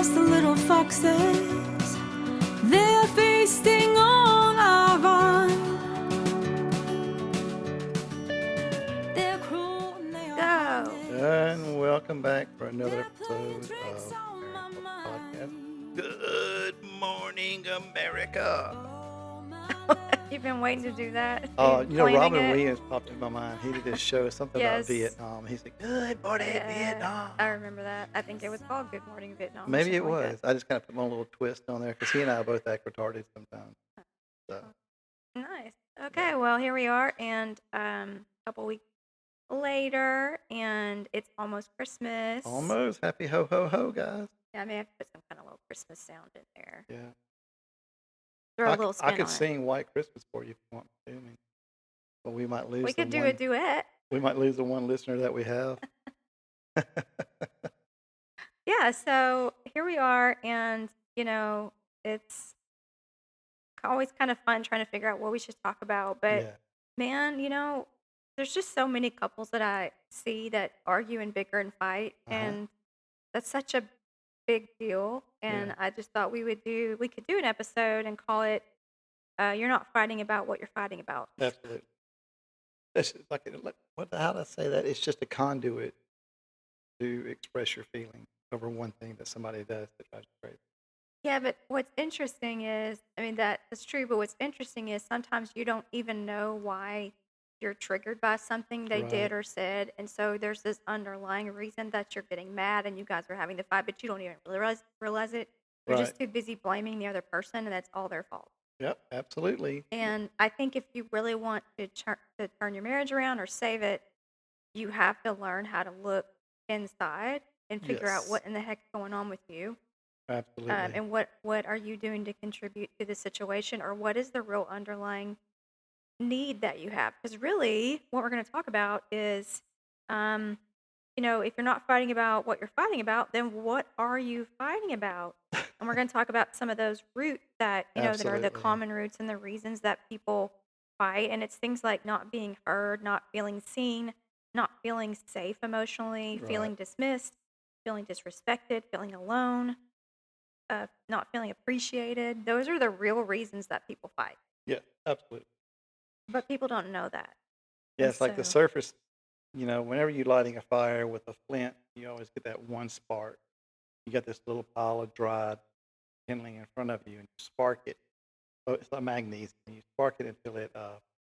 lost the little foxes. They're feasting on our vine. They're cruel and they are Go. honest. And welcome back for another They're playing episode tricks of on my America Podcast. mind. Good morning, America. Oh, my love. You've been waiting to do that. Robin Planning it? Williams popped in my mind. He did this show, something about Yes. Vietnam. He's like, "Good morning, Yeah, Vietnam." I remember that. I think it was called Good Morning Vietnam. or Maybe it something like was. I just kind of put my own little twist on there because he and I both act retarded sometimes. So that. Nice. Okay, well, here we are, and a couple weeks later, and it's almost Christmas. almost happy ho ho ho, guys. Yeah, I may have to put some kind of little Christmas sound in there. Yeah, Throw a I, little c- spin I could on sing White Christmas for you if you want to. But we might it. lose. We could the do one, a duet. We might lose the one listener that we have. Yeah, so here we are, and it's always kind of fun trying to figure out what we should talk about. But Yeah. man, there's just so many couples that I see that argue and bicker and fight, Uh-huh. and that's such a big deal. And Yeah. I just thought we could do an episode and call it "You're Not Fighting About What You're Fighting About." Absolutely. It's how do I say that? It's just a conduit to express your feelings over one thing that somebody does that drives you crazy. Yeah, but what's interesting is, I mean, that's true, but what's interesting is sometimes you don't even know why you're triggered by something they did Right. or said. And so there's this underlying reason that you're getting mad and you guys are having the fight, but you don't even realize it. You're Right. just too busy blaming the other person, and that's all their fault. Yep, absolutely. And I think if you really want to turn your marriage around or save it, you have to learn how to look inside and figure out Yes. what in the heck's going on with you. Absolutely. And what are you doing to contribute to the situation, or what is the real underlying need that you have? Because really, what we're going to talk about is, if you're not fighting about what you're fighting about, then what are you fighting about? And we're going to talk about some of those roots that that are the Absolutely. common roots and the reasons that people fight. And it's things like not being heard, not feeling seen, not feeling safe emotionally, feeling Right. dismissed, feeling disrespected, feeling alone, not feeling appreciated. Those are the real reasons that people fight. Yeah, absolutely. But people don't know that. Yeah, And it's like the so, surface, whenever you're lighting a fire with a flint, you always get that one spark. You got this little pile of dried kindling in front of you and you spark it. Oh, it's like magnesium. You spark it until it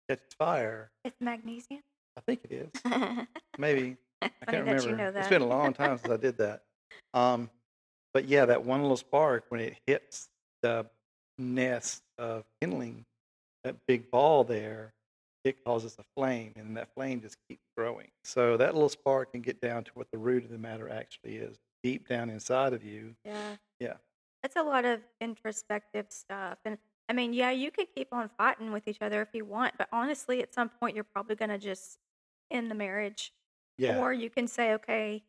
catches fire. it's magnesium. I think it is. Funny Maybe. I can't that remember. you know It's that. been a long time since I did that. But yeah, that one little spark, when it hits the nest of kindling, that big ball there, it causes a flame, and that flame just keeps growing. So that little spark can get down to what the root of the matter actually is, deep down inside of you. Yeah. Yeah. It's a lot of introspective stuff. And I mean, yeah, you could keep on fighting with each other if you want, but honestly, at some point, you're probably going to just end the marriage. Yeah. Or you can say, okay,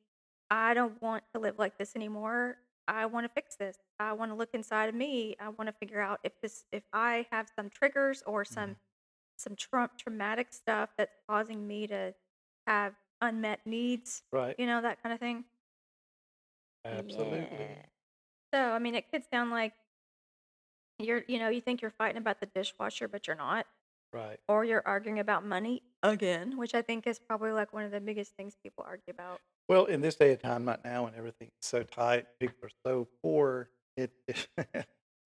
I don't want to live like this anymore. I want to fix this. I want to look inside of me. I want to figure out if I have some triggers or Mhm. some traumatic stuff that's causing me to have unmet needs, Right. that kind of thing. Absolutely. Yeah. So, I mean, it could sound like you think you're fighting about the dishwasher, but you're not. Right. Or you're arguing about money again, which I think is probably like one of the biggest things people argue about. Well, in this day and time, right now, when everything's so tight, people are so poor. I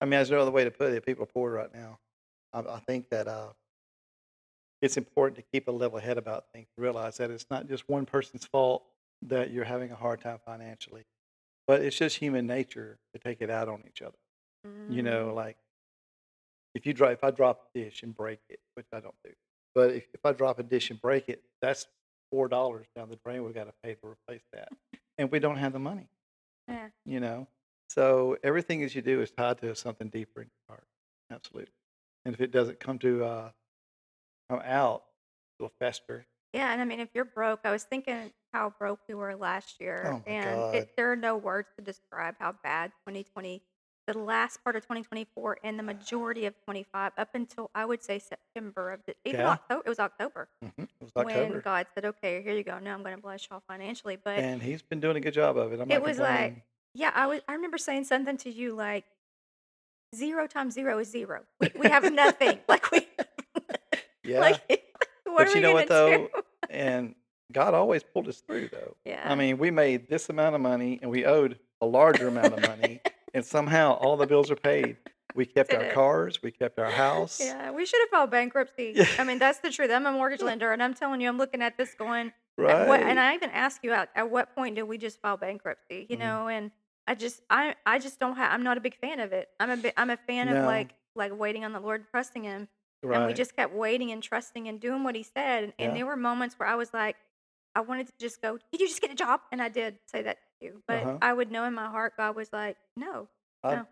mean, there's no other way to put it. People are poor right now. I think that it's important to keep a level head about things. Realize that it's not just one person's fault that you're having a hard time financially, but it's just human nature to take it out on each other. Mm, Like if I drop a dish and break it, which I don't do, but if I drop a dish and break it, that's $4 down the drain. We've got to pay to replace that, and we don't have the money. yeah. You know, so everything as you do is tied to something deeper in your heart. Absolutely, and if it doesn't come out, it'll fester. Yeah, and I mean, if you're broke, I was thinking how broke we were last year, Oh my and God. there are no words to describe how bad 2020, the last part of 2024, and the majority of 25, up until I would say September even Yeah. October. It was October It was when October, God said, "Okay, here you go. Now I'm going to bless y'all financially." But and he's been doing a good job of it. I'm it not was like, complaining. Yeah, I remember saying something to you like 0 times 0 is 0. We have nothing. Like, we Yeah. like, what are But you we know what gonna do? though? And God always pulled us through though. I Yeah. mean, we made this amount of money and we owed a larger amount of money, and somehow all the bills are paid. We kept Did our it. cars, we kept our house. Yeah, we should have filed bankruptcy. Yeah. I mean, that's the truth. I'm a mortgage lender, and I'm telling you, I'm looking at this going, at what, and Right. I even asked you at what point did we just file bankruptcy? Mhm. And I just don't have. I'm not a big fan of it. I'm a fan of No. like waiting on the Lord, trusting Him, and we Right. just kept waiting and trusting and doing what He said. And Yeah. there were moments where I was like, I wanted to just go, "Did you just get a job?" And I did say that to you, but Uh-huh. I would know in my heart, God was like, "No, I no,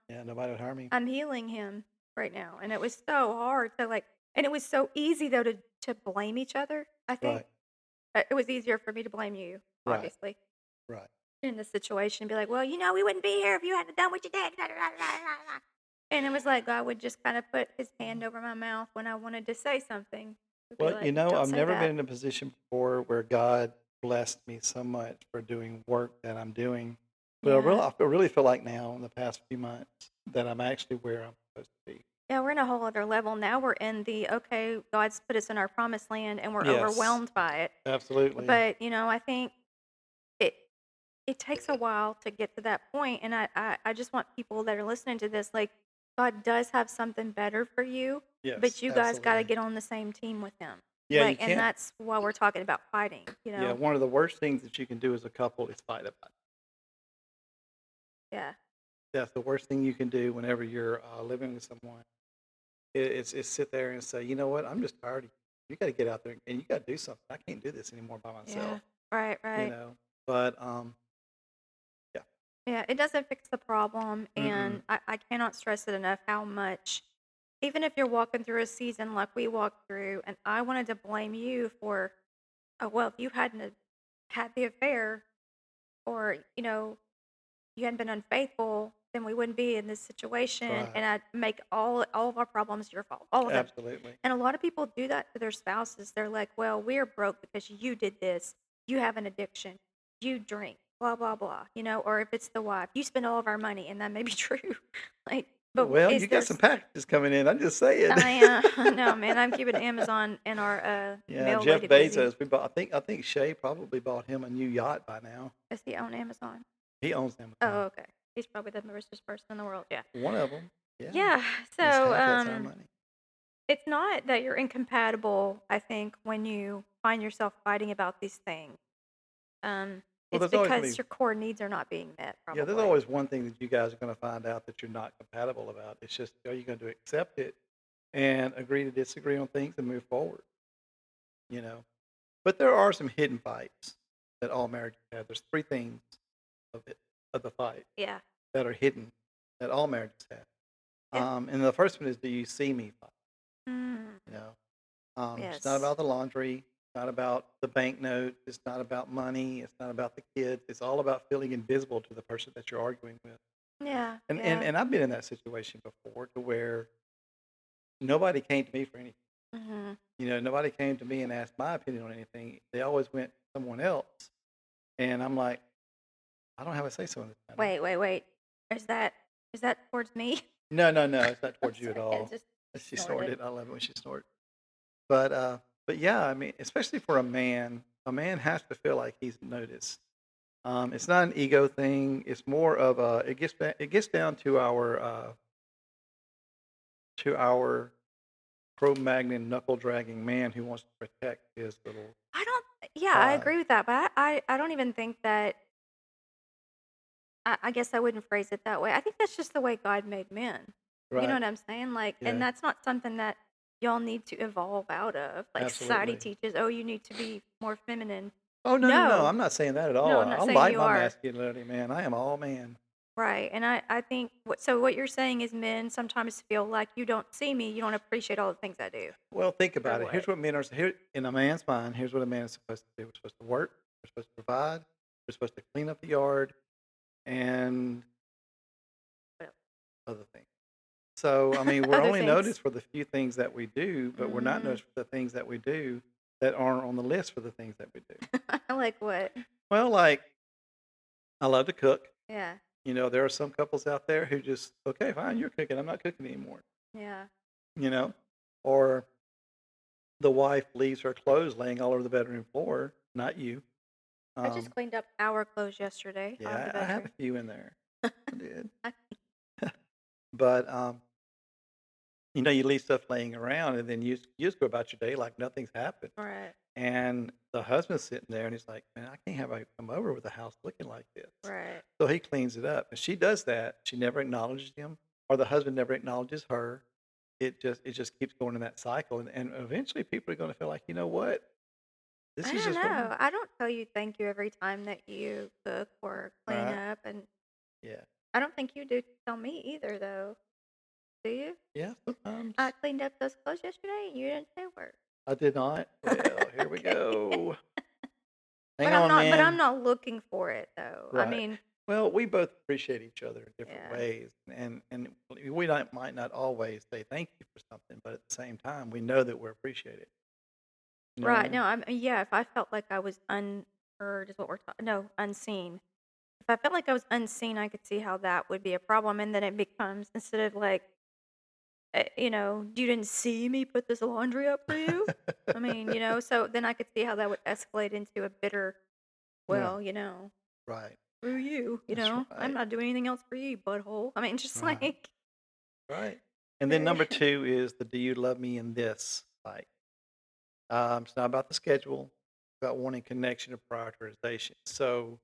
Yeah, nobody would harm me. I'm healing him right now." And it was so hard to like, and it was so easy though to blame each other. I think Right. it was easier for me to blame you, Right. obviously, Right. in the situation. Be like, well, we wouldn't be here if you hadn't done what you did. And it was like God would just kind of put His hand over my mouth when I wanted to say something. Would be Well, like, don't I've say never that. been in a position before where God blessed me so much for doing work that I'm doing. But Yeah. I really feel like now in the past few months that I'm actually where I'm supposed to be. Yeah, we're in a whole other level. Now we're in the, okay, God's put us in our promised land and we're Yes, overwhelmed by it. absolutely. But, I think it it takes a while to get to that point, and I just want people that are listening to this, like, God does have something better for you, but Yes, you guys gotta absolutely. get on the same team with Him. Yeah, you Like, and can't. that's why we're talking about fighting, Yeah, one of the worst things that you can do as a couple is fight about it. Yeah. That's the worst thing you can do whenever you're living with someone. It's sit there and say, you know what, I'm just tired of you. You got to get out there and you got to do something. I can't do this anymore by Yeah. myself. Right, You right. know, but yeah. Yeah, it doesn't fix the problem, Mm-mm. and I cannot stress it enough how much, even if you're walking through a season like we walked through, and I wanted to blame you for, oh, well, if you hadn't have had the affair, or, you hadn't been unfaithful, then we wouldn't be in this situation, Right. and I'd make all of our problems your fault, all of them. Absolutely. And a lot of people do that to their spouses. They're like, "Well, we're broke because you did this. You have an addiction. You drink, blah blah blah." Or if it's the wife, "You spend all of our money," and that may be true. Like, but Well, is you got there? some packages coming in. I'm just saying. No, man, I'm keeping Amazon and our Yeah, mail Jeff lady busy. Bezos. We bought. I think Shay probably bought him a new yacht by now. Does he own Amazon? He owns Oh, Amazon. okay. He's probably the richest person in the world. Yeah. One of them. Yeah, Yeah. it's So, half that's our money. it's not that you're incompatible, I think, when you find yourself fighting about these things. Well, It's there's always gonna because be. your core needs are not being met, Yeah, there's probably. always one thing that you guys are going to find out that you're not compatible about. It's just, are you going to accept it and agree to disagree on things and move forward? You know, but there are some hidden fights that all marriages have. There's three things of it of the fight Yeah. that are hidden that all marriages have. Yeah. And the first one is, do you see me fight? Mm, You know, it's not yes. about the laundry. It's not about the banknote. It's not about money. It's not about the kids. It's all about feeling invisible to the person that you're arguing with. Yeah. And and Yeah. and I've been in that situation before to where nobody came to me for anything. Hmm. Nobody came to me and asked my opinion on anything. They always went to someone else, and I'm like, I don't have a say so in this matter. Wait, wait, wait. Is that is that towards me? No, no, no, it's not I'm towards you at sorry. I all. just She snorted. snorted. I love it when she snorts. But yeah, I mean, especially for a man has to feel like he's noticed. It's not an ego thing. It's more of a. It gets down to our Cro-Magnon knuckle dragging man who wants to protect his little I don't. Yeah, I pride. agree with that, but I don't even think that. I guess I wouldn't phrase it that way. I think that's just the way God made men. You know Right. what I'm saying? Like, and Yeah. that's not something that y'all need to evolve out of. Like, society Absolutely. teaches, oh, you need to be more feminine. Oh, no, no, no. No, I'm not saying that at no, all. I'm not I saying like you my are. masculinity, man. I am all man. Right. And I think what you're saying is men sometimes feel like you don't see me, you don't appreciate all the things I do. Well, think Or about it. Here's what? what men are here in a man's mind. Here's what a man is supposed to do. We're supposed to work. We're supposed to provide. We're supposed to clean up the yard and Well, other things. So, I mean, we're other only things. noticed for the few things that we do, but we're not Mm, noticed for the things that we do that aren't on the list for the things that we do. like what? Well, like I love to cook. Yeah. There are some couples out there who just, okay, fine, you're cooking, I'm not cooking anymore. Yeah. You know, or the wife leaves her clothes laying all over the bedroom floor, not you. I just Um, cleaned up our clothes yesterday out of the yeah, I have a bedroom. few in there. I did. I- But you leave stuff laying around, and then you just go about your day like nothing's happened. Right. And the husband's sitting there, and he's like, "Man, I can't have I come over with the house looking like this." Right. So he cleans it up, and she does that. She never acknowledges him, or the husband never acknowledges her. It just keeps going in that cycle, and eventually people are going to feel like, you know what, I this is don't just wrong. know. I don't tell you thank you every time that you cook or clean Right? up, and Yeah, I don't think you do tell me either, though. Do you? yeah. I Sometimes cleaned up those clothes yesterday, and you didn't say a word. I did not. Well, here we Okay. go. Hang But I'm on, not. But I'm man. not looking for it, though. I Right. mean, Well, we both appreciate each other in different yeah. ways, and we might not always say thank you for something, but at the same time, we know that we're appreciated. You know what I Right. mean? No. Yeah. If I felt like I was unheard, is what we're talking. No, unseen. If I felt like I was unseen, I could see how that would be a problem, and then it becomes instead of like, you didn't see me put this laundry up for you. I mean, so then I could see how that would escalate into a bitter, Yeah. well, Right. screw you, That's I'm right. not doing anything else for you, butthole. I mean, just Right. like, Right. And then number two is the "Do you love me in this?" Like, it's not about the schedule, it's about wanting connection and prioritization. So,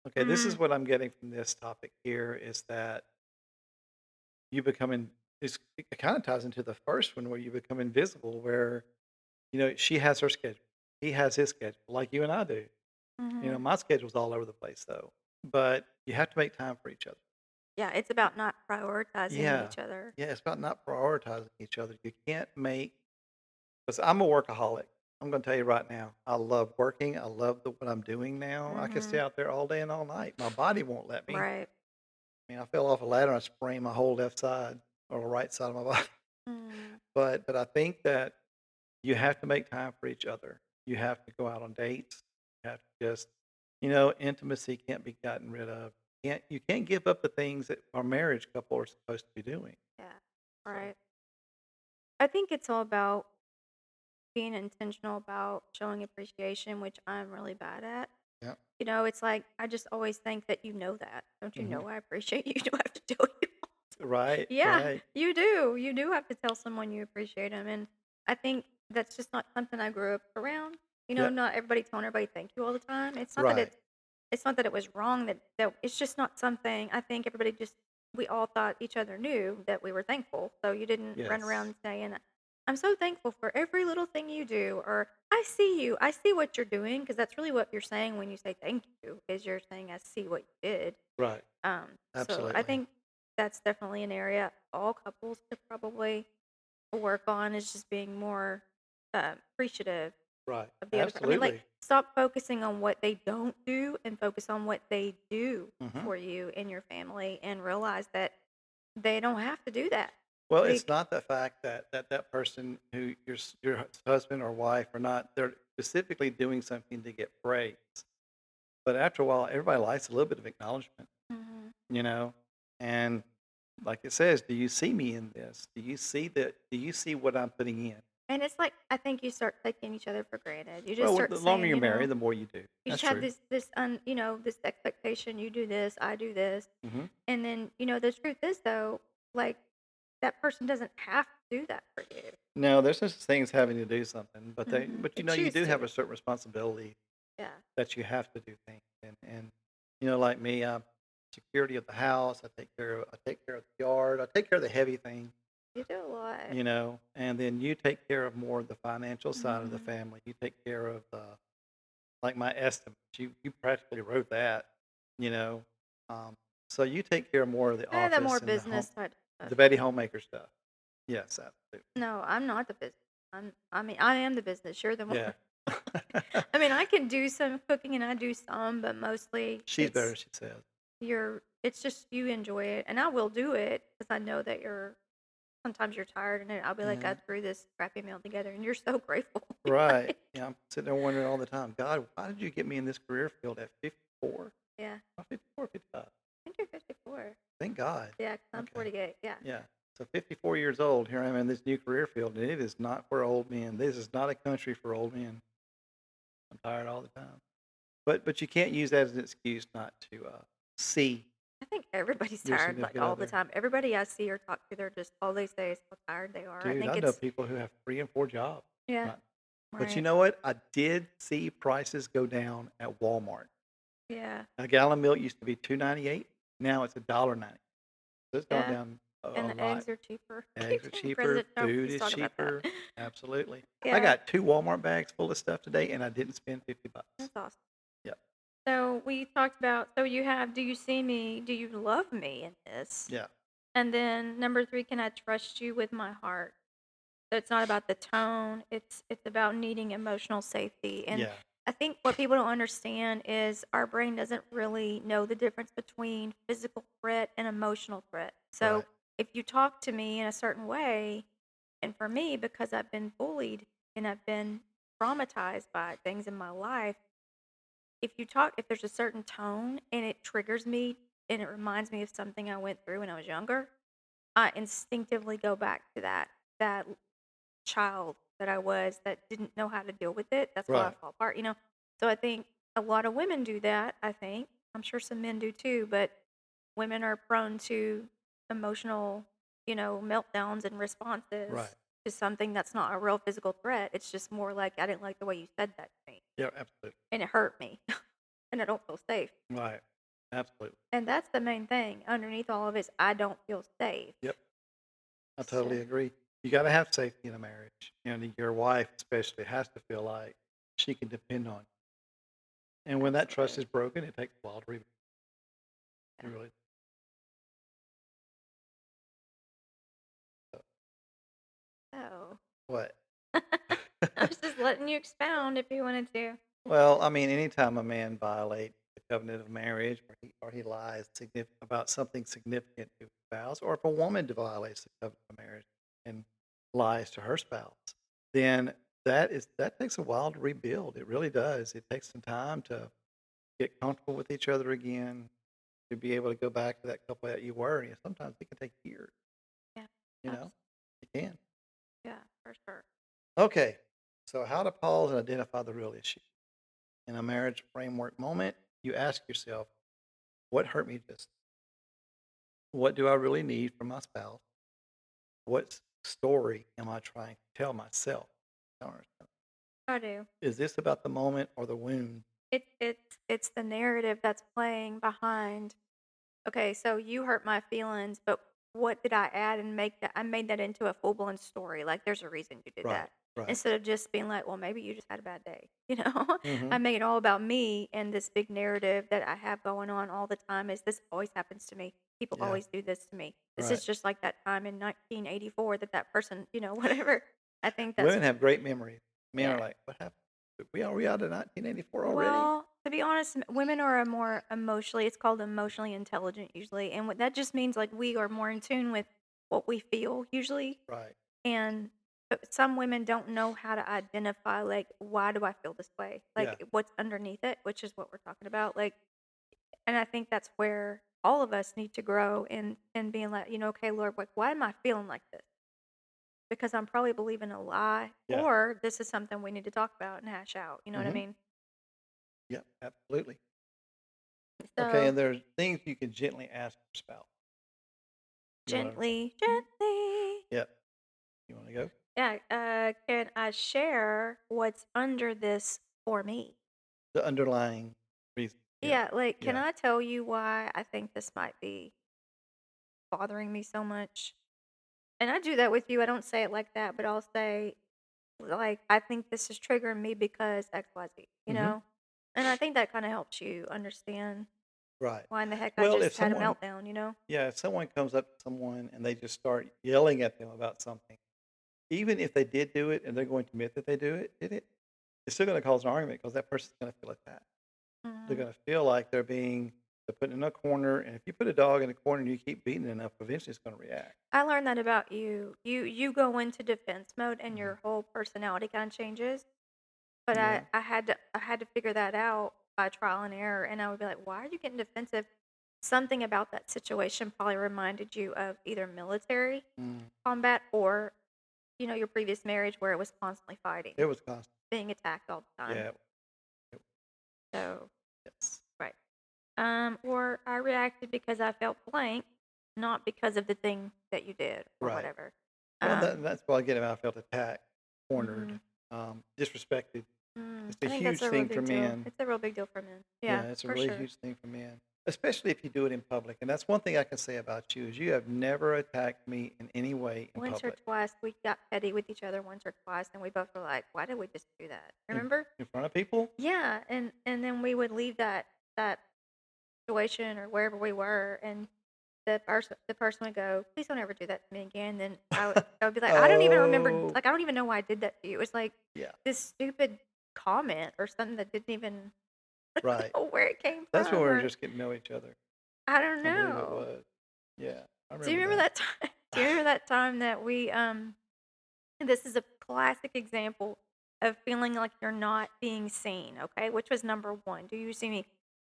okay, this is mm, what I'm getting from this topic here is that you becoming it kind of ties into the first one where you become invisible, where she has her schedule, he has his schedule, like you and I do. hmm My schedule's all over the place though, but you have to make time for each other. yeah, it's about not prioritizing Yeah, each other. yeah, it's about not prioritizing each other. You can't make because I'm a workaholic. I'm going to tell you right now, I love working. I love what I'm doing now. I can hmm stay out there all day and all night. My body won't let me. Right. I fell off a ladder and I sprained my whole left side or the right side of my body. Mm. But I think that you have to make time for each other. You have to go out on dates. You have to just, intimacy can't be gotten rid of. You can't give up the things that our marriage couple are supposed to be doing. Yeah. So Right. I think it's all about being intentional about showing appreciation, which I'm really bad at. yeah. It's like I just always think that you know that. Don't you Hmm. know I appreciate you? You don't have to tell you. Right. Yeah, Right. you do. You do have to tell someone you appreciate them, and I think that's just not something I grew up around. Yeah. Not everybody telling everybody thank you all the time. Right. It's not that it was wrong. That it's just not something. I think everybody just we all thought each other knew that we were thankful. So you didn't run Yes. around saying, "I'm so thankful for every little thing you do," or "I see you. I see what you're doing," because that's really what you're saying when you say thank you. Is you're saying, "I see what you did." Right. So I Absolutely. think that's definitely an area all couples could probably work on is just being more appreciative Right. of the other. I mean, like Absolutely. stop focusing on what they don't do and focus on what they do Hmm. for you and your family, and realize that they don't have to do that. Well, They, it's not the fact that person who your husband or wife or not, they're specifically doing something to get praise. But after a while, everybody likes a little bit of acknowledgement, Mhm. you know? And like it says, do you see me in this? Do you see what I'm putting in? And it's like I think you start taking each other for granted. You just Well, start the longer saying, you're married, the more you do. you That's just have true. this expectation. You do this, I do this, Hmm. and then the truth is though, like that person doesn't have to do that for you. No, there's no such thing as having to do something, but They you choose do have to. a certain responsibility Yeah. that you have to do things. And like me, security of the house. I take care of the yard. I take care of the heavy things. You do a lot. And then you take care of more of the financial side of the Mhm. family. You take care of like my estimates. You practically wrote that. You know, um, so you take care of more of the The more office and the home, business side stuff. the Betty Homemaker stuff. Yes, absolutely. No, I'm not the business. I am the business. You're the more. Yeah. I mean, I can do some cooking and I do some, but mostly She's better, she says. it's just you enjoy it, and I will do it because I know that sometimes you're tired, and then I'll be like, I Yeah. threw this crappy meal together, and you're so grateful. Right. Yeah, I'm sitting there wondering all the time, God, why did you get me in this career field at 54? Yeah. 54, God. Yeah, 'cause I'm Okay. 48. Yeah. Yeah. So 54 years old, here I am in this new career field, and it is not for old men. This is not a country for old men. I'm tired all the time. But you can't use that as an excuse not to see I think everybody's your tired like significant all the other. time. Everybody I see or talk to, they're just all they say is how tired they are. I Dude, think I know it's people who have 3 and 4 jobs. yeah, Right. But you right. know what? I did see prices go down at Walmart. Yeah. A gallon of milk used to be $2.98. Now it's $1.90. So it's gone Yeah. down a And the lot. eggs are cheaper. Eggs are cheaper. President Trump Food keeps is talking about that. cheaper. Absolutely. I Yeah, got 2 Walmart bags full of stuff today, and I didn't spend $50. that's awesome. Yep. So we talked about so you have do you see me? Do you love me in this? Yeah. And then number 3, can I trust you with my heart? So it's not about the tone, it's about needing emotional safety. And Yeah. I think what people don't understand is our brain doesn't really know the difference between physical threat and emotional threat. So Right. if you talk to me in a certain way, and for me, because I've been bullied and I've been traumatized by things in my life, if there's a certain tone and it triggers me and it reminds me of something I went through when I was younger, I instinctively go back to that child that I was that didn't know how to deal with it. That's why I Right. fall apart. So I think a lot of women do that, I think. I'm sure some men do too, but women are prone to emotional, meltdowns and Right. responses to something that's not a real physical threat. It's just more like I didn't like the way you said that to me Yeah, absolutely. and it hurt me and I don't feel safe. Right. Absolutely. And that's the main thing. Underneath all of it is I don't feel safe. Yep. I So, totally agree. You got to have safety in a marriage. And your wife, especially, has to feel like she can depend on you. And when that trust absolutely. is broken, it takes a while to rebuild. It Yeah. really does. So, What? I was just letting you expound if you wanted to. Well, I mean, anytime a man violates the covenant of marriage or he lies about something significant to his spouse, or if a woman violates the covenant of marriage and lies to her spouse, then that takes a while to rebuild. It really does. It takes some time to get comfortable with each other again, to be able to go back to that couple that you were. And sometimes it can take years, Yeah. you know? It can. Yeah, for sure. Okay. So how to pause and identify the real issue. In a marriage framework moment, you ask yourself, what hurt me just? What do I really need from my spouse? What story am I trying to tell myself? I don't understand. I do. Is this about the moment or the wound? It's the narrative that's playing behind. Okay, so you hurt my feelings, but what did I add and make that? I made that into a full blown story. Like there's a reason you did Right, that. right. Instead of just being like, well, maybe you just had a bad day. Mm-hmm. I make it all about me and this big narrative that I have going on all the time is this always happens to me. People Yeah, always do this to me. This right. is just like that time in 1984 that person, whatever. I think that's Women have great memories. Men are yeah. like, what happened? Are we out of 1984 already? Well, to be honest, women are a more emotionally, it's called emotionally intelligent usually. And what that just means like we are more in tune with what we feel usually. Right. And some women don't know how to identify like why do I feel this way? Yeah, Like what's underneath it, which is what we're talking about. Like and I think that's where all of us need to grow and being like, okay, Lord, like why am I feeling like this? Because I'm probably believing a lie yeah. or this is something we need to talk about and hash out. You know what I Mm-hmm. mean? Yep, absolutely. Okay, So and there's things you can gently ask your spouse. You want to? gently, gently. Yep. You want to go? Yeah, can I share what's under this for me? The underlying reason. Yeah, Yeah, like, can yeah, I tell you why I think this might be bothering me so much? And I do that with you. I don't say it like that, but I'll say, like, I think this is triggering me because XYZ, you mm-hmm. know? And I think that kind of helps you understand Right. why in the heck I Well, just had a meltdown, if someone comes up to someone and they just start yelling at them about something, even if they did do it and they're going to admit that they did it, it's still going to cause an argument because that person's going to feel attacked. They're Mhm. going to feel like they're put in a corner, and if you put a dog in a corner and you keep beating it enough, eventually it's going to react. I learned that about you. You go into defense mode and Mhm. your whole personality kind of changes. But Yeah. I had to figure that out by trial and error, and I would be like, "Why are you getting defensive?" something about that situation probably reminded you of either military Mm. combat or, your previous marriage where it was constantly fighting, It was constant. being attacked all the time. Yeah. It, So, yes. right. Or I reacted because I felt blank, not because of the thing that you did or Right. whatever. Well, Um, that's why again, I felt attacked, cornered, mhm. disrespected. It's a I think that's huge a real thing for big deal. men. It's a real big deal for men. Yeah, Yeah, it's a for really sure. huge thing for men, especially if you do it in public. And that's one thing I can say about you is you have never attacked me in any way in Once or public. twice we got petty with each other once or twice, and we both were like, "Why did we just do that?" In, Remember? in front of people? Yeah, and then we would leave that situation or wherever we were, and the person would go, "Please don't ever do that to me again." Then I would be like, "I don't even remember. Oh, Like, I don't even know why I did that to you. It was like yeah, this stupid comment or something that didn't even right. know where it came That's when from, we were or just getting to know each other. I don't I believe it know." was. Yeah, I Do you remember remember that. that time? Do you remember that time that we this is a classic example of feeling like you're not being seen, okay? Which was number 1. Do you see me?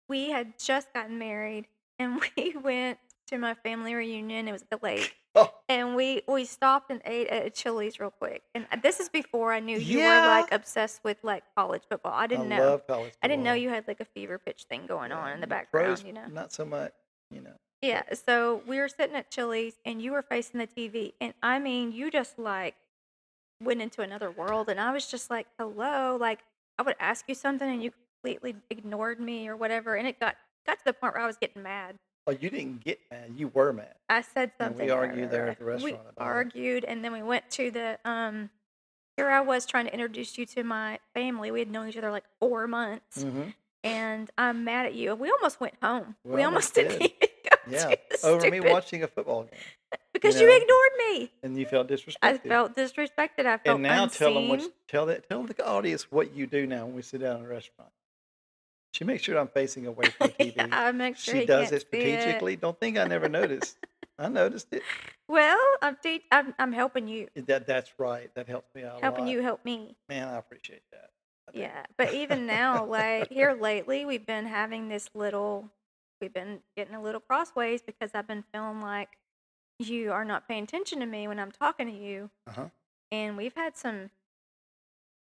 We had just gotten married and we went to my family reunion. It was at the lake. Oh, And we stopped and ate at a Chili's real quick. And this is before I knew you were yeah. like obsessed with like college football. I I didn't know. love college I didn't know football. you had like a fever pitch thing going Yeah, on in the pros, background. not so much, you know. Yeah, But so we were sitting at Chili's and you were facing the TV, and I mean, you just like went into another world, and I was just like, "Hello," like I would ask you something and you completely ignored me or whatever, and it got to the point where I was getting mad. oh, you didn't get mad. You were mad, I said and we something, argued there at the we restaurant about it. argued, and then we went to the here I was trying to introduce you to my family. We had known each other like 4 months, Mm-hmm. and I'm mad at you. We almost went home. We We almost almost didn't did. even go Yeah, to the over me stupid watching a football game, you because you know, ignored me. and you felt I disrespected. felt disrespected. I felt And now unseen. tell the audience what you do now when we sit down in a restaurant. She makes sure I'm facing away from the TV. I make sure She he does can't it see it. strategically. Don't think I never noticed. I noticed it. Well, I'm helping you. That's right. That helps me out a Helping lot. you help me. Man, I appreciate that. I do. Yeah. But even now, like here lately, we've been getting a little crossways because I've been feeling like you are not paying attention to me when I'm talking to you. Uh-huh. And we've had some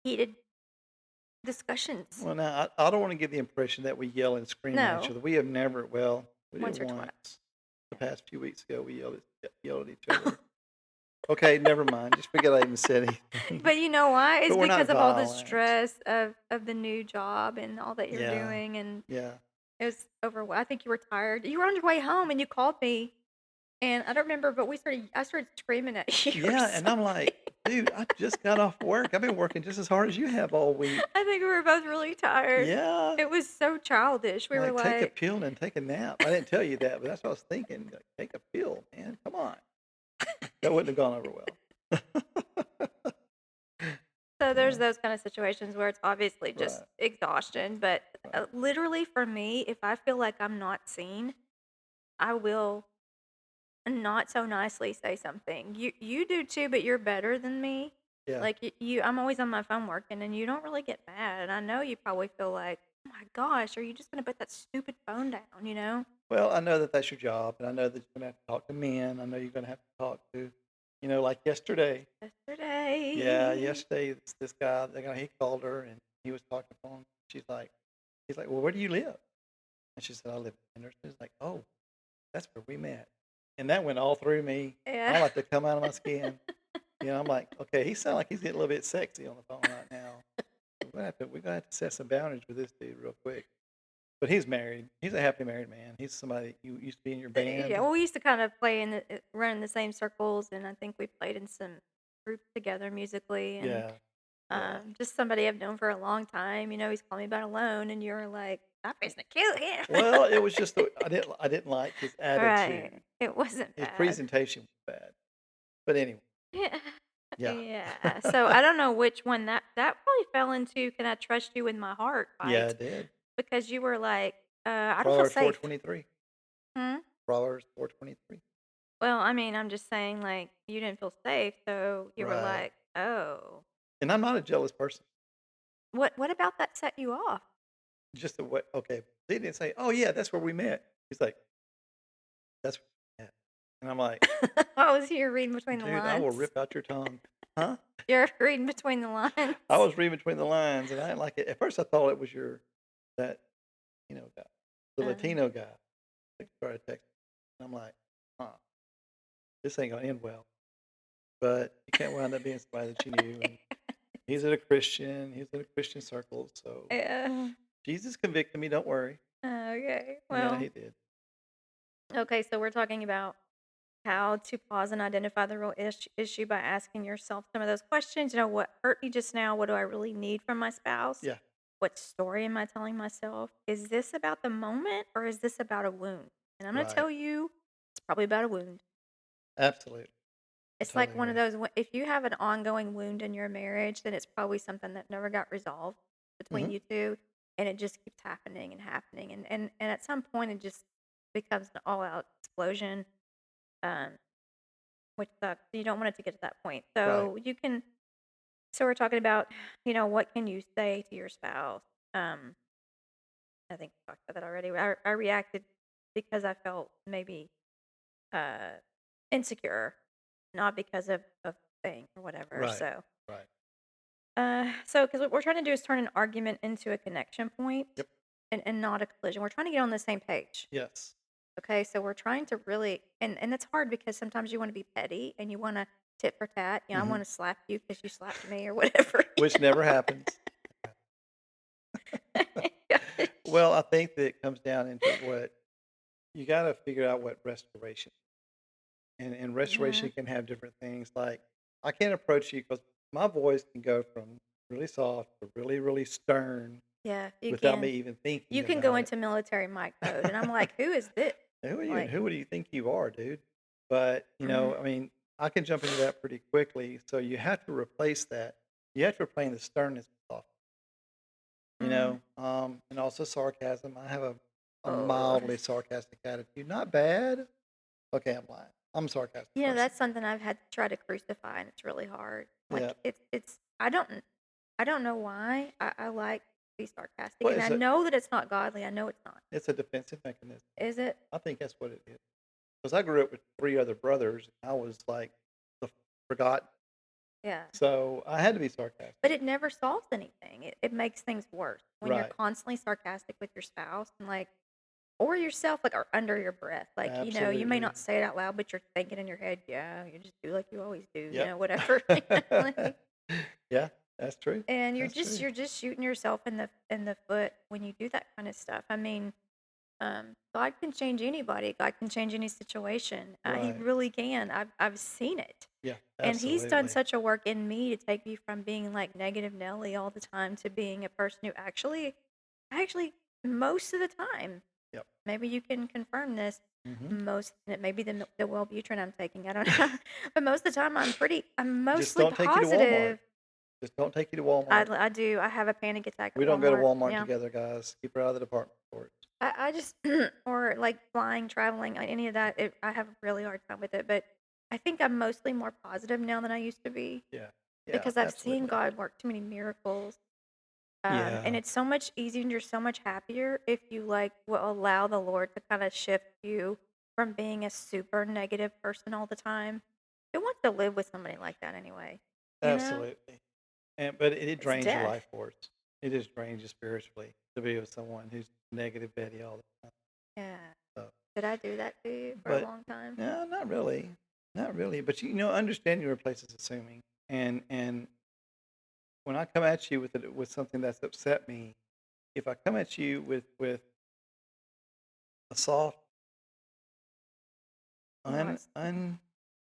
heated discussions. Well, now I don't want to give the impression that we yell and scream at each No, other. We have never. Well, we once did or twice. once. The past few weeks ago, we yelled at each other. Okay, never mind. Just forget I even said anything. But you know why? It's But we're not because of all the violent. stress of the new job and all that you're Yeah, doing, and yeah. it was I think you were tired. You were on your way home and you called me, and I don't remember, but I started screaming at you or Yeah, and I'm something. like, dude, I just got off work. I've been working just as hard as you have all week. I think we were both really tired. Yeah, It was so childish. We were like take a like, pill and take a nap. I didn't tell you that, but that's what I was thinking. Like, take a pill, man. Come on. That wouldn't have gone over well. so there's Yeah, those kind of situations where it's obviously just right, exhaustion. But right. literally for me, if I feel like I'm not seen, I will not so nicely say something. You do too, but you're better than me. Yeah. Like I'm always on my phone working, and you don't really get mad. And I know you probably feel like, oh my gosh, are you just gonna put that stupid phone down? You know? Well, I know that that's your job, and I know that you're going to have to talk to men. I know you're going to have to talk to, like yesterday. Yeah, Yesterday. yesterday, this guy, he called her, and he was talking to him. He's like, well, where do you live? And she said, I live in Henderson. He's like, oh, that's where we met. And that went all through me. I Yeah. like to come out of my skin. I'm like, okay, he sounds like he's getting a little bit sexy on the phone right now. We're gonna have to set some boundaries with this dude real quick. But he's married. He's a happily married man. He's somebody you used to be in your Yeah. band. Well, we used to kind of play run in the same circles, and I think we played in some groups together musically, and Yeah, yeah. just somebody I've known for a long time. He's calling me about a loan, and you're like, "Stop being so cute here." Well, it was just I didn't like his attitude. Right. It wasn't His bad. presentation was bad. But anyway, Yeah. yeah, Yeah. So I don't know which one that probably fell into "Can I trust you with my heart" yeah, fight it did. because you were like, "I don't feel Brawlers safe." 423. Hmm? Brawlers 423. Well, I mean, I'm just saying, like, you didn't feel safe, so you were Right. like, "Oh, And I'm not a jealous person. what about that set you off?" Just the way. Okay, he didn't say, "Oh yeah, that's where we met." He's like, That's yeah. And I'm like, I was here reading between the dude, I will lines. rip out your tongue. Huh? You're reading between the lines. I was reading between the lines, and I didn't like it. At first, I thought it was that guy, the Uh, Latino guy that started texting. And I'm like, huh, this ain't gonna end well. But it can't wind up being somebody that you knew. And he's in a Christian. He's in a Christian circle. So yeah. Jesus convicted me. Don't worry. Okay. Yeah, Well, he did. okay. So we're talking about how to pause and identify the real issue by asking yourself some of those questions. What hurt me just now? What do I really need from my spouse? Yeah. What story am I telling myself? Is this about the moment or is this about a wound? And I'm going to Right. tell you, it's probably about a wound. Absolutely. I It's like totally one of agree. those, if you have an ongoing wound in your marriage, then it's probably something that never got resolved between Hmm. you two. And it just keeps happening and happening. And at some point, it just becomes an all out explosion, um, which sucks. You don't want it to get to that point. Right. So we're talking about, what can you say to your spouse? Um, I think we talked about that already. I reacted because I felt maybe uh, insecure, not because of the thing or whatever. Right. So, Right. because what we're trying to do is turn an argument into a connection point Yep. and not a collision. We're trying to get on the same page. Yes. Okay, so we're trying to really, and it's hard because sometimes you want to be petty and you want to tit for tat. I Hmm. want to slap you because you slapped me or whatever. Which never happens. Gosh. Well, I think that it comes down into what you got to figure out what restoration. And Yeah, restoration can have different things. Like I can't approach you because my voice can go from really soft to really, really stern yeah, you without me can. even thinking You can go about it. into military mic mode, and I'm like, who is this? Who are you and Like, who do you think you are, dude? But mm, I mean, I can jump into that pretty quickly. So you have to replace that. You have to replace the sternness with soft, mm, and also sarcasm. I have a oh, mildly sarcastic attitude. Not bad. Okay, I'm lying. I'm a sarcastic person. that's something I've had to try to crucify, and it's really hard. Like, Yeah. it's I don't know why I like to be sarcastic, Well, and I know that it's not godly. I know it's not. it's a defensive mechanism. Is it? I think that's what it is. Because I grew up with three other brothers, and I was like the forgotten. Yeah. So I had to be sarcastic. But it never solves anything. It makes things worse when you're Right. constantly sarcastic with your spouse and like, or yourself, like, or under your breath. Like, you may not Absolutely. say it out loud, but you're thinking in your head, yeah, you just do like you always do, Yep. whatever. Like, Yeah, that's true. and That's true. you're just shooting yourself in the foot when you do that kind of stuff. I mean, God can change anybody. God can change any situation. He Right. really can. I've seen it. Yeah, And he's done absolutely. such a work in me to take me from being like negative Nelly all the time to being a person who actually, most of the time, Yep. maybe you can confirm this. Hmm. It may be the Wellbutrin I'm taking. I don't know, but most of the time I'm Just mostly don't take you to Walmart. positive. Just don't take you to Walmart. I do. I have a panic attack at We don't go to Walmart. Walmart Yeah. together, guys. Keep her out of the department stores. I just or like flying, traveling, any of that. I have a really hard time with it, but I think I'm mostly more positive now than I used to be Yeah. Yeah, because I've seen absolutely. God work too many miracles. And Yeah. it's so much easier and you're so much happier if you like will allow the Lord to kind of shift you from being a super negative person all the time. Who wants to live with somebody like that anyway? You know, Absolutely. But it it's drains your death. life force. It just drains you spiritually to be with someone who's negative Betty all the time. Yeah. So, Did I do that to you for a but long time? no, not really. Not really. But understand your place is assuming. And when I come at you with something that's upset me, if I come at you with a soft un Lots. un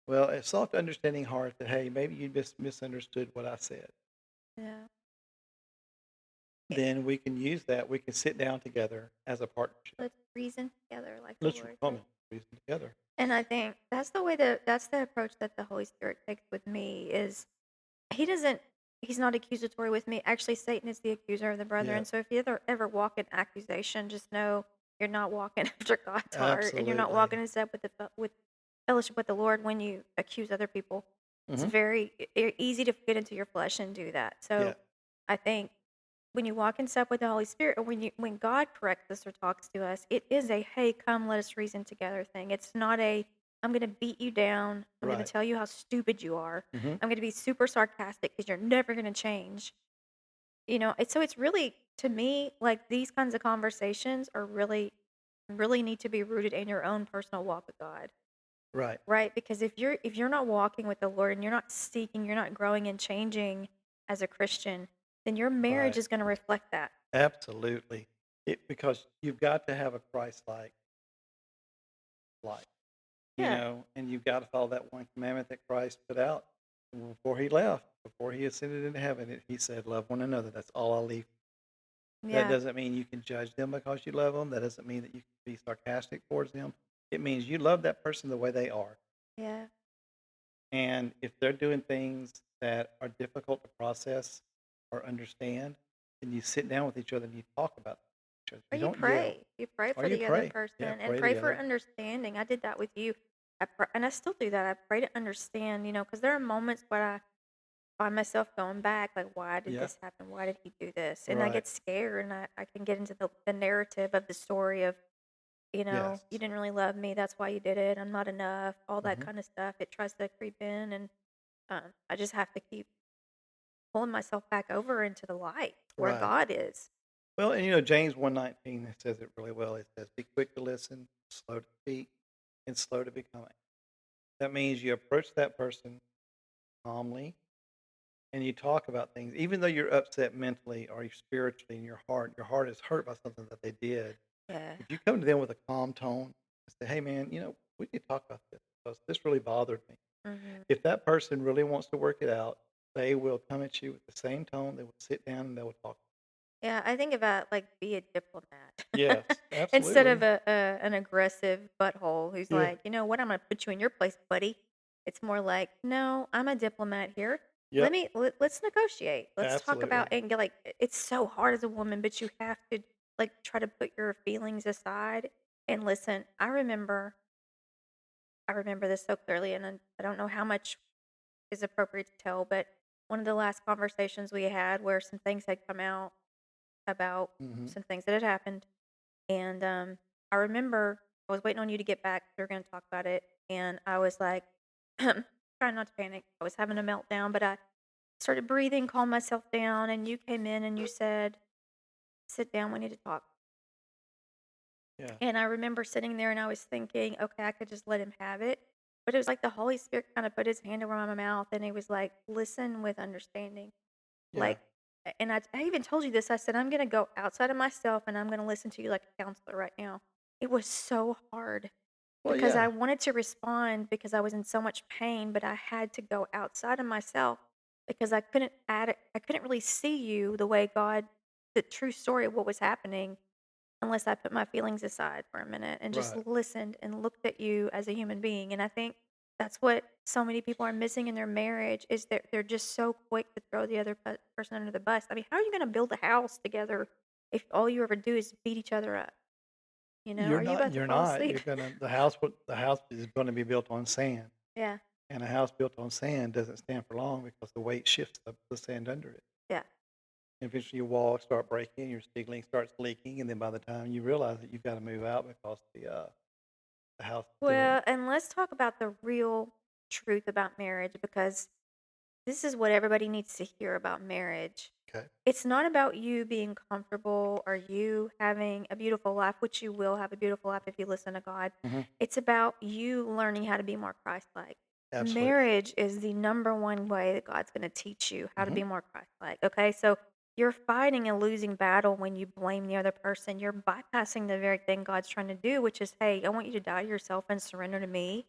well, a soft understanding heart that hey, maybe you misunderstood what I said, Yeah. then we can use that. We can sit down together as a partnership. Let's reason together, like the Let's Lord come said. and reason together. And I think that's the approach that the Holy Spirit takes with me is he doesn't he's not accusatory with me. Actually, Satan is the accuser of the Yeah, brethren. So if you ever walk in accusation, just know you're not walking after God's heart, and you're not absolutely. walking in step with fellowship with the Lord when you accuse other people. It's Hmm. very easy to get into your flesh and do that. Yeah, So I think when you walk in step with the Holy Spirit, or when God corrects us or talks to us, it is a hey, come, let us reason together thing. It's not a I'm going to beat you down. I'm going to Right. tell you how stupid you are. Hmm. I'm going to be super sarcastic because you're never going to change. It's really, to me, like, these kinds of conversations are really, really need to be rooted in your own personal walk with God, Right. right? Because if you're not walking with the Lord and you're not seeking, you're not growing and changing as a Christian, then your marriage Right. is going to reflect that. Absolutely. Because you've got to have a Christ-like life, Yeah. and you've got to follow that one commandment that Christ put out before he left, before he ascended into heaven. He said, "Love one another." That's all I'll leave. That Yeah. doesn't mean you can judge them because you love them. That doesn't mean that you can be sarcastic towards them. It means you love that person the way they are. Yeah. And if they're doing things that are difficult to process or understand, then you sit down with each other and you talk about each other. Or You you don't yell, pray. You pray or for you the other pray. Yeah, person and pray pray for together. understanding. I did that with you. And I still do that. I pray to understand, because there are moments where I find myself going back, like, why did Yeah, this happen? Why did he do this? And I right. get scared, and I can get into the narrative of the story of, Yes. you didn't really love me. That's why you did it. I'm not enough. All that Hmm. kind of stuff. It tries to creep in. And I just have to keep pulling myself back over into the light where Right. God is. Well, and James 1:19 says it really well. It says, "Be quick to listen, slow to speak, and slow to become angry." That means you approach that person calmly and you talk about things, even though you're upset mentally or spiritually in your heart is hurt by something that they did. Yeah. If you come to them with a calm tone and say, "Hey, man, we need to talk about this because this really bothered me." Hmm. If that person really wants to work it out, they will come at you with the same tone. They will sit down and they will talk. Yeah, I think about, like, be a diplomat Yes, instead of absolutely. an aggressive butthole who's Yeah. like, you know what, I'm gonna put you in your place, buddy. It's more like, no, I'm a diplomat here. Yep. Let's negotiate. Let's talk about Absolutely. it and get, like, it's so hard as a woman, but you have to, like, try to put your feelings aside and listen. I remember this so clearly, and I don't know how much is appropriate to tell, but one of the last conversations we had where some things had come out about Hmm. some things that had happened. And I remember I was waiting on you to get back. We were going to talk about it. And I was like, trying not to panic. I was having a meltdown, but I started breathing, calmed myself down. And you came in and you said, sit down, we need to talk. Yeah. And I remember sitting there and I was thinking, okay, I could just let him have it. But it was like the Holy Spirit kind of put his hand over my mouth and he was like, listen with understanding. Yeah. Like, and I even told you this. I said, I'm going to go outside of myself and I'm going to listen to you like a counselor right now. It was so hard Well, because I yeah. wanted to respond because I was in so much pain, but I had to go outside of myself because I couldn't add it. I couldn't really see you the way God, the true story of what was happening, unless I put my feelings aside for a minute and just Right. listened and looked at you as a human being. And I think that's what so many people are missing in their marriage is that they're just so quick to throw the other person under the bus. I mean, how are you going to build a house together if all you ever do is beat each other up? You're Are you not. about to You're fall not. asleep? You're gonna. The house is going to be built on sand, Yeah. and a house built on sand doesn't stand for long because the weight shifts the sand under it. Yeah. Eventually, your walls start breaking, your ceiling starts leaking, and then by the time you realize that you've got to move out because the house is doing it. Well, and let's talk about the real truth about marriage because this is what everybody needs to hear about marriage. Okay. It's not about you being comfortable or you having a beautiful life, which you will have a beautiful life if you listen to God. Hmm. It's about you learning how to be more Christ like. Absolutely. Marriage is the number one way that God's going to teach you how to Hmm. be more Christ like. Okay. So you're fighting a losing battle when you blame the other person. You're bypassing the very thing God's trying to do, which is, hey, I want you to die to yourself and surrender to me.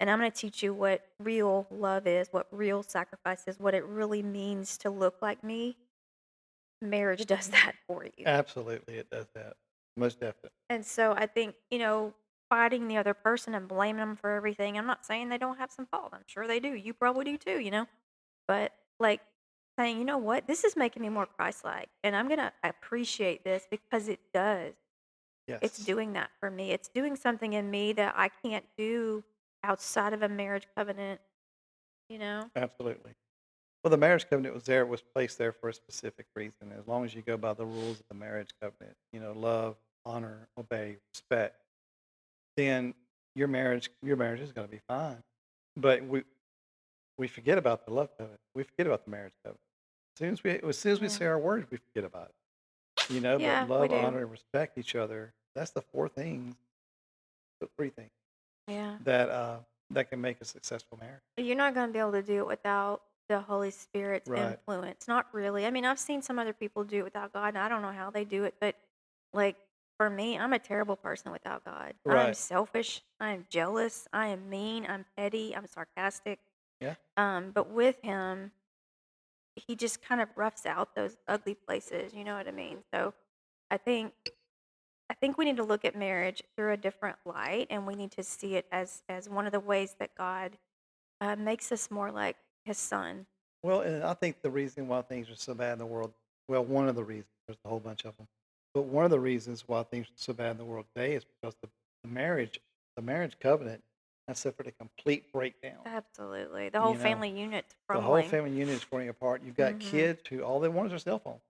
And I'm going to teach you what real love is, what real sacrifice is, what it really means to look like me. Marriage does that for you. Absolutely, it does that. Most definitely. And so I think, fighting the other person and blaming them for everything, I'm not saying they don't have some fault. I'm sure they do. You probably do too. But like saying, you know what, this is making me more Christ like. And I'm going to appreciate this because it does. It's Yes. doing that for me. It's doing something in me that I can't do outside of a marriage covenant, you know? Absolutely. Well, the marriage covenant was there, was placed there for a specific reason. As long as you go by the rules of the marriage covenant, love, honor, obey, respect, then your marriage is going to be fine. But we forget about the love covenant. We forget about the marriage covenant. As soon as we Yeah. say our words, we forget about it. But Yeah, we love, do. honor, and respect each other. That's the three things Yeah. that can make a successful marriage. You're not going to be able to do it without the Holy Spirit's Right. influence. Not really. I mean, I've seen some other people do it without God, and I don't know how they do it, but like for me, I'm a terrible person without God. I'm Right. selfish. I'm jealous. I am mean. I'm petty. I'm sarcastic. Yeah. But with Him, He just kind of roughs out those ugly places. You know what I mean? So I think I think we need to look at marriage through a different light, and we need to see it as one of the ways that God makes us more like His Son. Well, and I think the reason why things are so bad in the world, well, one of the reasons, there's a whole bunch of them, but one of the reasons why things are so bad in the world today is because the marriage covenant has suffered a complete breakdown. Absolutely, the whole You know, family unit's the whole crumbling. family unit is falling apart. You've got Hmm. kids who all they want is their cell phone.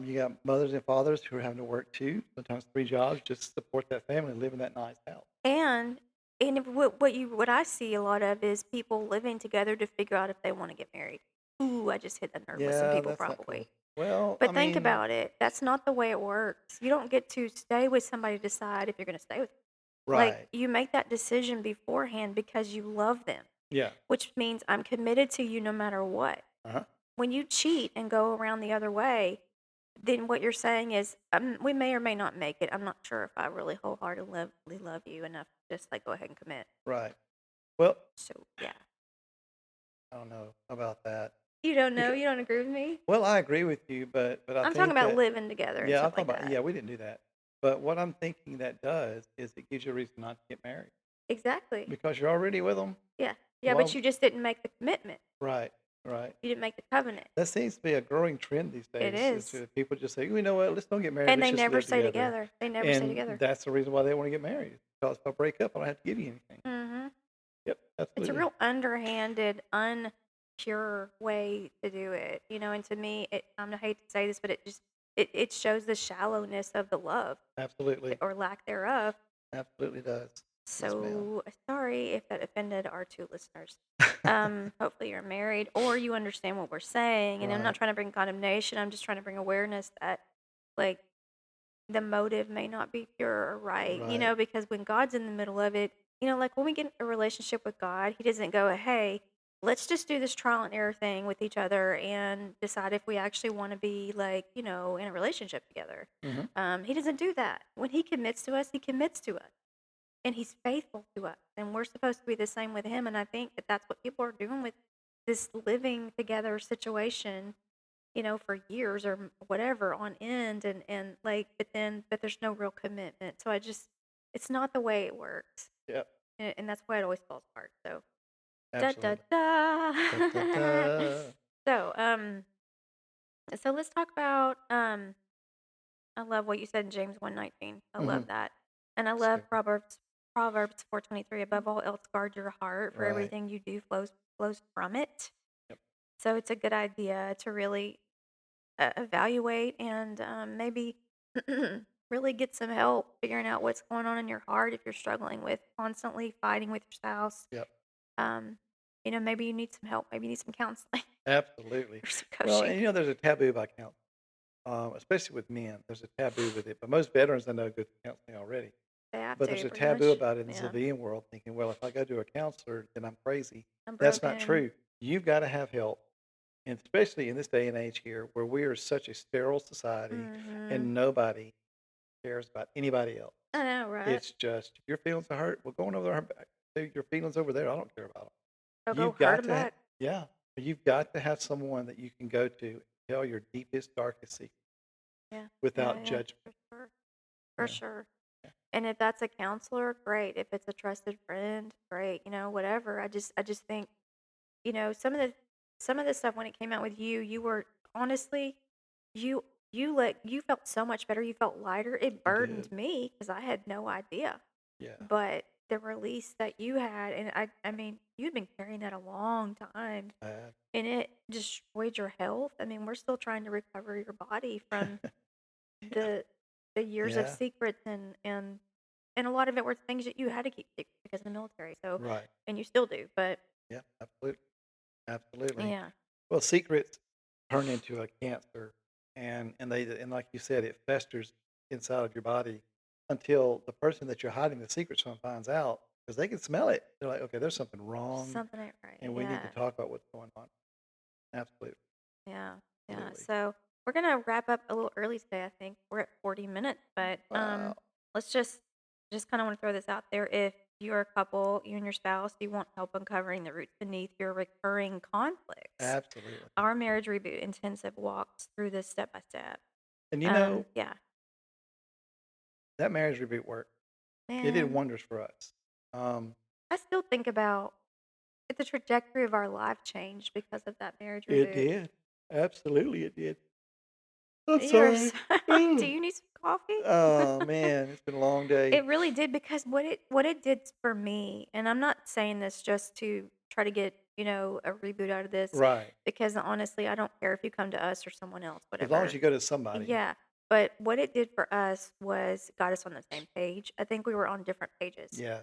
You got mothers and fathers who are having to work two, sometimes three jobs just to support that family, live in that nice house. And what I see a lot of is people living together to figure out if they want to get married. Ooh, I just hit a nerve with some Yeah, people that's not probably. cool. Well, I But think mean, about it. That's not the way it works. You don't get to stay with somebody to decide if you're going to stay with them. Like right. you make that decision beforehand because you love them, Yeah. which means I'm committed to you no matter what. Uh-huh. When you cheat and go around the other way, then what you're saying is, we may or may not make it. I'm not sure if I really wholeheartedly love you enough to just like go ahead and commit. Right. Well, So yeah, I don't know about that. you don't know, Because, you don't agree with me. well, I agree with you, but I I'm talking think about that living together and yeah, I'm stuff talking like about that. yeah, we didn't do that. But what I'm thinking that does is it gives you a reason not to get married Exactly. because you're already with them. Yeah, yeah, but Well, you just didn't make the commitment. right, right. You didn't make the covenant. That seems to be a growing trend these It days. Is is, people just say, you know what, let's don't get married. and Let's they just never live stay together. together. They never stay And together. that's the reason why they want to get married. Because if I break up, I don't have to give you anything. Hmm. Yep, It's a absolutely. real underhanded, unpure way to do it, and to me, I hate to say this, but it shows the shallowness of the love Absolutely. or lack thereof. Absolutely does. Yes, ma'am. So sorry if that offended our two listeners. Hopefully you're married or you understand what we're saying. And I'm not Right. trying to bring condemnation. I'm just trying to bring awareness that like the motive may not be pure or right, Right. because when God's in the middle of it, like when we get in a relationship with God, He doesn't go, hey, let's just do this trial and error thing with each other and decide if we actually want to be like, in a relationship together. Hmm. He doesn't do that. When He commits to us, He commits to us and He's faithful to us, and we're supposed to be the same with Him. And I think that that's what people are doing with this living together situation, for years or whatever on end, and like, but there's no real commitment. So it's not the way it works, Yep. and that's why it always falls apart. So da da Absolutely. Da, da, da. da. so so let's talk about I love what you said in James 1:19. I Hmm. love that. And I So, love Proverbs 4:23. Above all else, guard your heart, for right. everything you do flows from it. Yep. So it's a good idea to really evaluate and maybe really get some help figuring out what's going on in your heart if you're struggling with constantly fighting with your spouse. Yep. Um, maybe you need some help. Maybe you need some counseling Absolutely. or some Well, coaching. and there's a taboo about counseling, especially with men. There's a taboo with it. But most veterans I know go to counseling already. They have But there's to a pretty taboo much. about it in the Yeah, civilian world, thinking, well, if I go to a counselor, then I'm crazy. I'm That's not broken. true. You've got to have help. And especially in this day and age here, where we are such a sterile society Hmm. and nobody cares about anybody else. I know, right? It's just, if your feelings are hurt, well, go on over there. Your feelings over there. I don't care about them. They'll go You've hurt got them to, back. yeah, you've got to have someone that you can go to and tell your deepest, darkest secret Yeah, yeah, without yeah, judgment. for sure, for Yeah, sure. yeah, And if that's a counselor, great. If it's a trusted friend, great. Whatever. I just think, some of the stuff when it came out with you, you were honestly, you you felt so much better. You felt lighter. It I did. burdened me because I had no idea. Yeah, But the release that you had, and I mean, you'd been carrying that a long time, Bad. and it destroyed your health. I mean, we're still trying to recover your body from Yeah. the years of Yeah. secrets, and a lot of it were things that you had to keep secret because of the military. So, Right. and you still do, but Yeah. Absolutely. Absolutely. yeah, Well, secrets turn into a cancer, and like you said, it festers inside of your body until the person that you're hiding the secrets from finds out because they can smell it. They're like, okay, there's something wrong, something ain't right. and we need to Yeah. talk about what's going on. Absolutely. Yeah, yeah. Absolutely. So we're gonna wrap up a little early today. I think we're at 40 minutes, but Wow. let's just kind of want to throw this out there. If you're a couple, you and your spouse, you want help uncovering the roots beneath your recurring conflicts, Absolutely. our marriage reboot intensive walks through this step by step. And Yeah, that marriage reboot worked. It did man. wonders for us. Um, I still think about the trajectory of our life changed because of that marriage it reboot. did. Absolutely, it did. I'm You're sorry. so, do Ooh. you need some coffee? Oh man, it's been a long day. It really did because what it did for me, and I'm not saying this just to try to get, a reboot out of this, Right. because honestly, I don't care if you come to us or someone else, As long as whatever. you go to somebody. Yeah. But what it did for us was got us on the same page. I think we were on different pages. Yeah.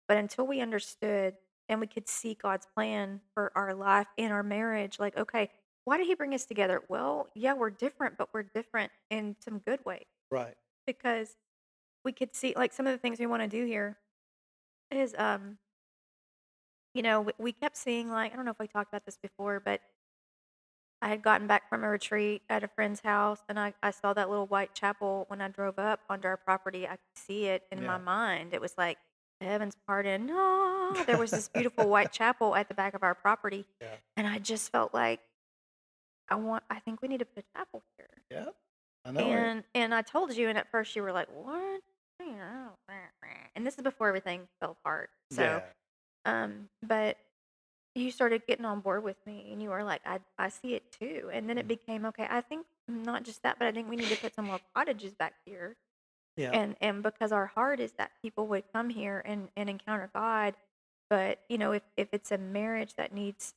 But until we understood and we could see God's plan for our life and our marriage, like, okay, why did he bring us together? Well, yeah, we're different, but we're different in some good ways Right. because we could see like some of the things we want to do here is we kept seeing, like, I don't know if we talked about this before, but I had gotten back from a retreat at a friend's house, and I saw that little white chapel when I drove up onto our property. I could see it in my Yeah. mind. It was like heaven's pardon. No, there was this beautiful white chapel at the back of our property, Yeah. and I just felt like I think we need to put a chapel here. Yeah. I know it. And I told you, and at first you were like, "What?" And this is before everything fell apart. So, Yeah. but you started getting on board with me, and you were like, I see it too. And then it Mm. became, okay, I think not just that, but I think we need to put some more cottages back here. Yeah. And because our heart is that people would come here and encounter God. But, if it's a marriage that needs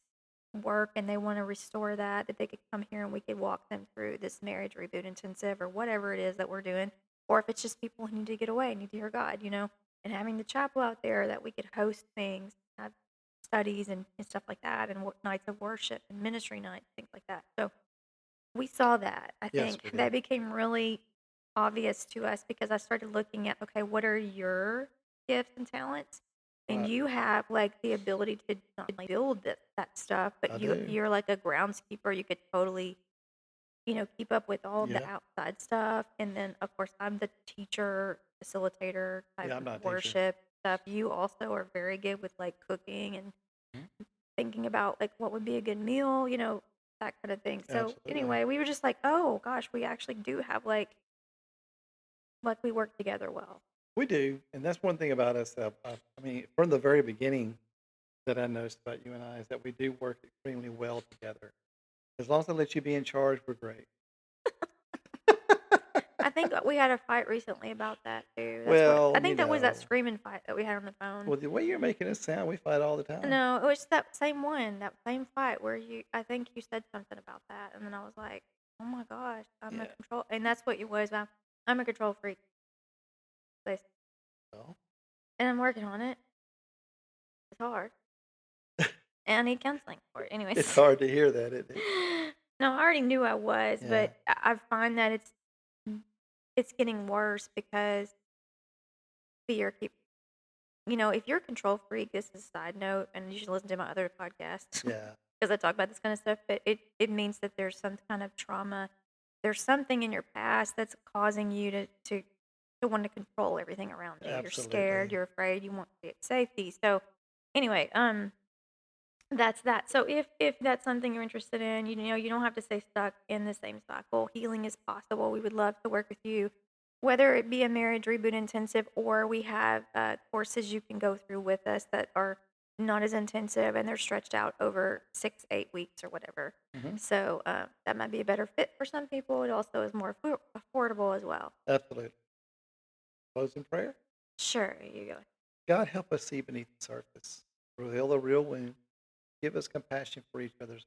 work and they want to restore that they could come here and we could walk them through this marriage reboot intensive or whatever it is that we're doing. Or if it's just people who need to get away, need to hear God, and having the chapel out there that we could host things, have studies and stuff like that, and nights of worship and ministry nights, things like that. So we saw that. I Yes, think we that did. became really obvious to us because I started looking at, okay, what are your gifts and talents? And Right. you have like the ability to not only build that stuff, but I you do. you're like a groundskeeper. You could totally, keep up with all the Yeah. outside stuff. And then of course I'm the teacher, facilitator type Yeah. I'm of not a teacher. worship stuff. You also are very good with like cooking and Mhm. thinking about like what would be a good meal, that kind of thing. So Absolutely. anyway, we were just like, oh gosh, we actually do have like we work together well. We do, and that's one thing about us that I mean, from the very beginning that I noticed about you and I is that we do work extremely well together. As long as I let you be in charge, we're great. I think we had a fight recently about that too. Well, I think that was that screaming fight that we had on the phone. well, the way you're making it sound, we fight all the time. No, it was that same one, that same fight where I think you said something about that, and then I was like, oh my gosh, I'm a Yeah. control, and that's what it was. I'm a control freak, basically. Well, And I'm working on it. It's hard, and I need counseling for it. it's Anyways, hard to hear that, isn't it? no, I already knew I was, Yeah. but I find that it's getting worse because fear keeps. If you're a control freak, this is a side note, and you should listen to my other podcast Yeah. because I talk about this kind of stuff. But it means that there's some kind of trauma. There's something in your past that's causing you to want to control everything around you. You're scared. Absolutely. You're afraid. You want to get safety. So anyway, that's that. So if that's something you're interested in, you don't have to stay stuck in the same cycle. Healing is possible. We would love to work with you, whether it be a marriage reboot intensive or we have courses you can go through with us that are not as intensive and they're stretched out over 6, 8 weeks or whatever. Hmm. So that might be a better fit for some people. It also is more affordable as well. Absolutely. Closing prayer. Sure, you go. God, help us see beneath the surface. Reveal the real wound. Give us compassion for each other's.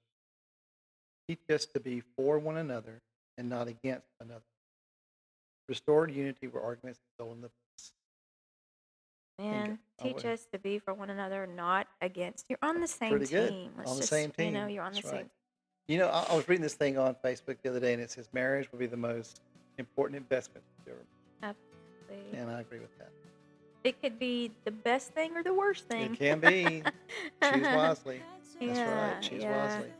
Teach us to be for one another and not against another. Restore unity where arguments are stolen the peace. And teach us to be for one another, not against. You're on the same Pretty good. team. On the same team. You're on the That's same. right. You know, I was reading this thing on Facebook the other day, and it says marriage will be the most important investment you ever made. Absolutely. And I agree with that. It could be the best thing or the worst thing. It can be. Choose wisely. That's Yeah, right. Choose yeah. wisely.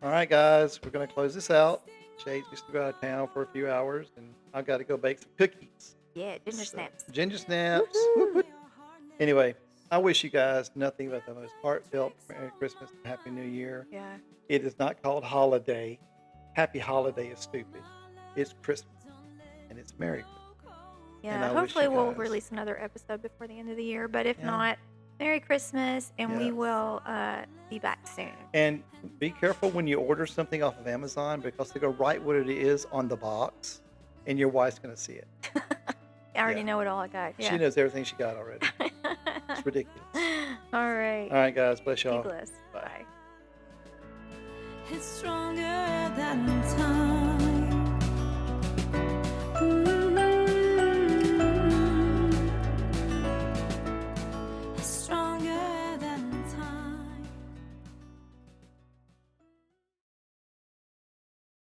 All right, guys, we're going to close this out. Shades used to go out of town for a few hours, and I've got to go bake some cookies. Yeah, ginger So, snaps. Ginger snaps. Whoop, whoop. Anyway, I wish you guys nothing but the most heartfelt Merry Christmas and Happy New Year. Yeah. It is not called holiday. Happy holiday is stupid. It's Christmas, and it's Merry Christmas. Yeah, hopefully we'll release another episode before the end of the year. But if not, Merry Christmas, and we will be back soon. And be careful when you order something off of Amazon, because they go write what it is on the box, and your wife's going to see it. I already know what all I got. Yeah. She knows everything she got already. It's ridiculous. All right. All right, guys. Bless y'all. Be blessed. Bye. It's stronger than time.